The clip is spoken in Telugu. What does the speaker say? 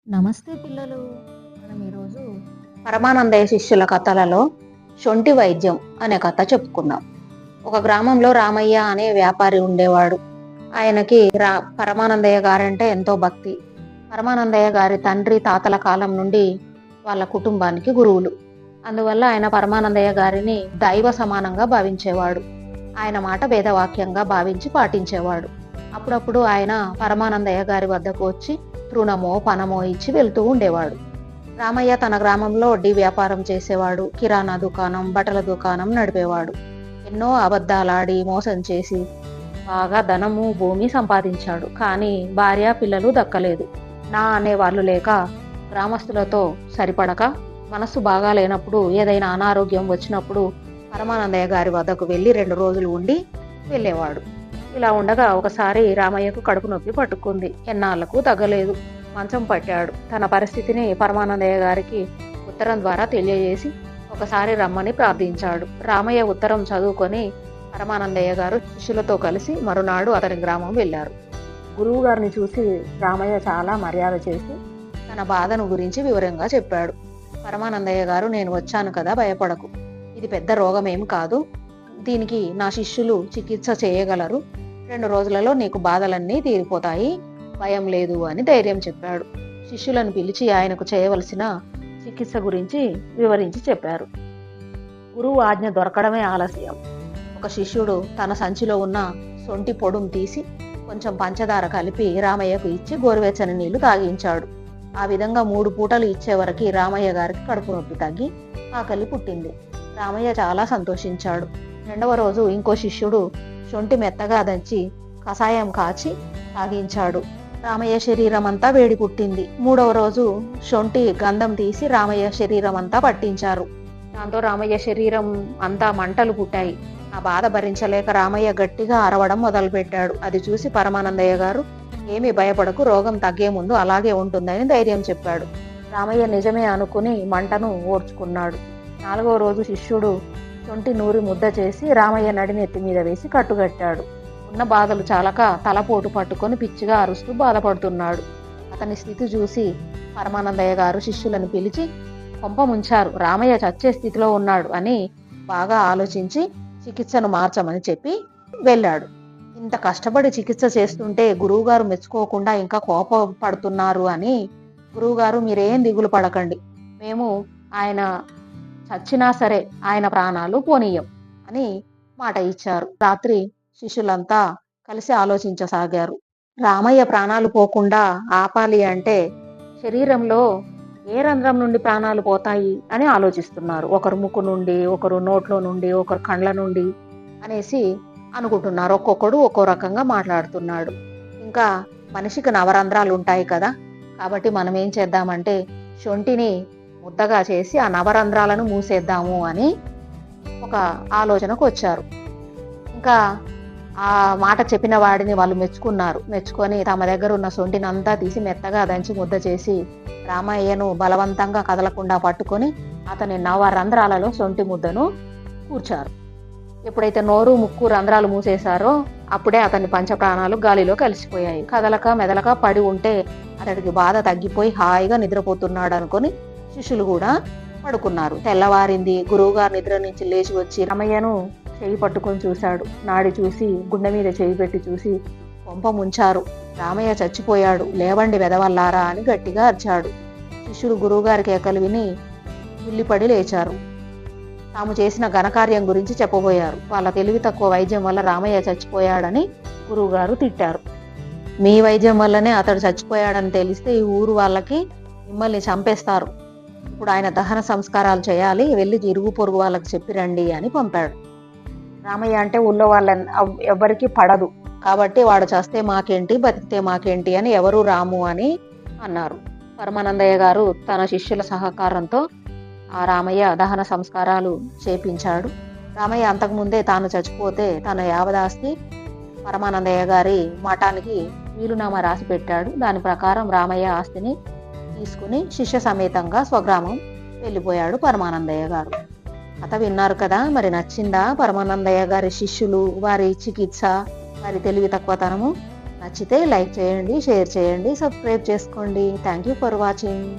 నమస్తే పిల్లలు. మనం ఈరోజు పరమానందయ్య శిష్యుల కథలలో శొంఠి వైద్యం అనే కథ చెప్పుకుందాం. ఒక గ్రామంలో రామయ్య అనే వ్యాపారి ఉండేవాడు. ఆయనకి పరమానందయ్య గారంటే ఎంతో భక్తి. పరమానందయ్య గారి తండ్రి తాతల కాలం నుండి వాళ్ళ కుటుంబానికి గురువులు. అందువల్ల ఆయన పరమానందయ్య గారిని దైవ సమానంగా భావించేవాడు. ఆయన మాట వేదవాక్యంగా భావించి పాటించేవాడు. అప్పుడప్పుడు ఆయన పరమానందయ్య గారి వద్దకు వచ్చి తృణమో పనమో ఇచ్చి వెళ్తూ ఉండేవాడు. రామయ్య తన గ్రామంలో వడ్డీ వ్యాపారం చేసేవాడు. కిరాణా దుకాణం, బట్టల దుకాణం నడిపేవాడు. ఎన్నో అబద్ధాలాడి మోసం చేసి బాగా ధనము భూమి సంపాదించాడు. కానీ భార్య పిల్లలు దక్కలేదు. నా అనేవాళ్ళు లేక గ్రామస్తులతో సరిపడక మనస్సు బాగా లేనప్పుడు ఏదైనా అనారోగ్యం వచ్చినప్పుడు పరమానందయ్య గారి వద్దకు వెళ్ళి 2 రోజులు ఉండి వెళ్ళేవాడు. ఇలా ఉండగా ఒకసారి రామయ్యకు కడుపు నొప్పి పట్టుకుంది. ఎన్నాళ్లకు తగ్గలేదు. మంచం పట్టాడు. తన పరిస్థితిని పరమానందయ్య గారికి ఉత్తరం ద్వారా తెలియజేసి ఒకసారి రమ్మని ప్రార్థించాడు. రామయ్య ఉత్తరం చదువుకొని పరమానందయ్య గారు శిష్యులతో కలిసి మరునాడు అతని గ్రామం వెళ్ళారు. గురువు గారిని చూసి రామయ్య చాలా మర్యాద చేసి తన బాధను గురించి వివరంగా చెప్పాడు. పరమానందయ్య గారు, నేను వచ్చాను కదా, భయపడకు. ఇది పెద్ద రోగమేం కాదు. దీనికి నా శిష్యులు చికిత్స చేయగలరు. 2 రోజులలో నీకు బాధలన్నీ తీరిపోతాయి. భయం లేదు అని ధైర్యం చెప్పాడు. శిష్యులను పిలిచి ఆయనకు చేయవలసిన చికిత్స గురించి వివరించి చెప్పారు. గురువు ఆజ్ఞ దొరకడమే ఆలస్యం. ఒక శిష్యుడు తన సంచిలో ఉన్న సొంటి పొడుం తీసి కొంచెం పంచదార కలిపి రామయ్యకు ఇచ్చి గోరువెచ్చని నీళ్లు తాగించాడు. ఆ విధంగా 3 పూటలు ఇచ్చే వరకు రామయ్య గారికి కడుపు నొప్పి తగ్గి ఆకలి పుట్టింది. రామయ్య చాలా సంతోషించాడు. 2వ రోజు ఇంకో శిష్యుడు శొంఠి మెత్తగా దంచి కషాయం కాచి తాగించాడు. రామయ్య శరీరం అంతా వేడి పుట్టింది. 3వ రోజు శొంఠి గంధం తీసి రామయ్య శరీరం అంతా పట్టించారు. దాంతో రామయ్య శరీరం అంతా మంటలు పుట్టాయి. ఆ బాధ భరించలేక రామయ్య గట్టిగా అరవడం మొదలుపెట్టాడు. అది చూసి పరమానందయ్య గారు, ఏమీ భయపడకు, రోగం తగ్గే ముందు అలాగే ఉంటుందని ధైర్యం చెప్పాడు. రామయ్య నిజమే అనుకుని మంటను ఓర్చుకున్నాడు. 4వ రోజు శిష్యుడు శొంఠి నూరి ముద్ద చేసి రామయ్య నడినెత్తి మీద వేసి కట్టుగట్టాడు. ఉన్న బాధలు చాలక తలపోటు పట్టుకొని పిచ్చిగా అరుస్తూ బాధపడుతున్నాడు. అతని స్థితి చూసి పరమానందయ్య గారు శిష్యులను పిలిచి కొంప ముంచారు, రామయ్య చచ్చే స్థితిలో ఉన్నాడు అని బాగా ఆలోచించి చికిత్సను మార్చమని చెప్పి వెళ్ళాడు. ఇంత కష్టపడి చికిత్స చేస్తుంటే గురువుగారు మెచ్చుకోకుండా ఇంకా కోపపడుతున్నారు అని, గురువుగారు మీరేం దిగులు పడకండి, మేము ఆయన చచ్చినా సరే ఆయన ప్రాణాలు పోనీయం అని మాట ఇచ్చారు. రాత్రి శిష్యులంతా కలిసి ఆలోచించసాగారు. రామయ్య ప్రాణాలు పోకుండా ఆపాలి అంటే శరీరంలో ఏ రంధ్రం నుండి ప్రాణాలు పోతాయి అని ఆలోచిస్తున్నారు. ఒకరు ముక్కు నుండి, ఒకరు నోట్లో నుండి, ఒకరు కండ్ల నుండి అనేసి అనుకుంటున్నారు. ఒక్కొక్కడు ఒక్కో రకంగా మాట్లాడుతున్నాడు. ఇంకా మనిషికి నవరంధ్రాలు ఉంటాయి కదా, కాబట్టి మనం ఏం చేద్దామంటే శొంఠిని ముద్దగా చేసి ఆ నవరంధ్రాలను మూసేద్దాము అని ఒక ఆలోచనకు వచ్చారు. ఇంకా ఆ మాట చెప్పిన వాడిని వాళ్ళు మెచ్చుకొని తమ దగ్గర ఉన్న శొంఠిని అంతా తీసి మెత్తగా దంచి ముద్ద చేసి రామయ్యను బలవంతంగా కదలకుండా పట్టుకొని అతని నవరంధ్రాలలో శొంఠి ముద్దను కూర్చారు. ఎప్పుడైతే నోరు ముక్కు రంధ్రాలు మూసేశారో అప్పుడే అతని పంచప్రాణాలు గాలిలో కలిసిపోయాయి. కదలక మెదలక పడి ఉంటే అతడికి బాధ తగ్గిపోయి హాయిగా నిద్రపోతున్నాడు అనుకొని శిష్యులు కూడా పడుకున్నారు. తెల్లవారింది. గురువుగారు నిద్ర నుంచి లేచి వచ్చి రామయ్యను చేయి పట్టుకొని చూశాడు. నాడి చూసి గుండె మీద చేయి పెట్టి చూసి కొంప ముంచారు, రామయ్య చచ్చిపోయాడు, లేవండి వెదవల్లారా అని గట్టిగా అరిచాడు. శిష్యులు గురువుగారి కేకలు విని ఉల్లిపడి లేచారు. తాము చేసిన ఘనకార్యం గురించి చెప్పబోయారు. వాళ్ళ తెలివి తక్కువ వైద్యం వల్ల రామయ్య చచ్చిపోయాడని గురువుగారు తిట్టారు. మీ వైద్యం వల్లనే అతడు చచ్చిపోయాడని తెలిస్తే ఈ ఊరు వాళ్ళకి మిమ్మల్ని చంపేస్తారు. ఇప్పుడు ఆయన దహన సంస్కారాలు చేయాలి, వెళ్ళి ఇరుగు పొరుగు వాళ్ళకి చెప్పిరండి అని పంపాడు. రామయ్య అంటే ఊళ్ళో వాళ్ళ ఎవరికి పడదు. కాబట్టి వాడు చస్తే మాకేంటి, బతికితే మాకేంటి అని ఎవరు రాము అని అన్నారు. పరమానందయ్య గారు తన శిష్యుల సహకారంతో ఆ రామయ్య దహన సంస్కారాలు చేపించాడు. రామయ్య అంతకుముందే తాను చచ్చిపోతే తన యావదాస్తి పరమానందయ్య గారి మఠానికి వీలునామా రాసి పెట్టాడు. దాని ప్రకారం రామయ్య ఆస్తిని తీసుకుని శిష్య సమేతంగా స్వగ్రామం వెళ్ళిపోయాడు పరమానందయ్య గారు. కథ విన్నారు కదా, మరి నచ్చిందా పరమానందయ్య గారి శిష్యులు, వారి చికిత్స, వారి తెలివి తక్కువతనము? నచ్చితే లైక్ చేయండి, షేర్ చేయండి, సబ్స్క్రైబ్ చేసుకోండి. Thank you for watching.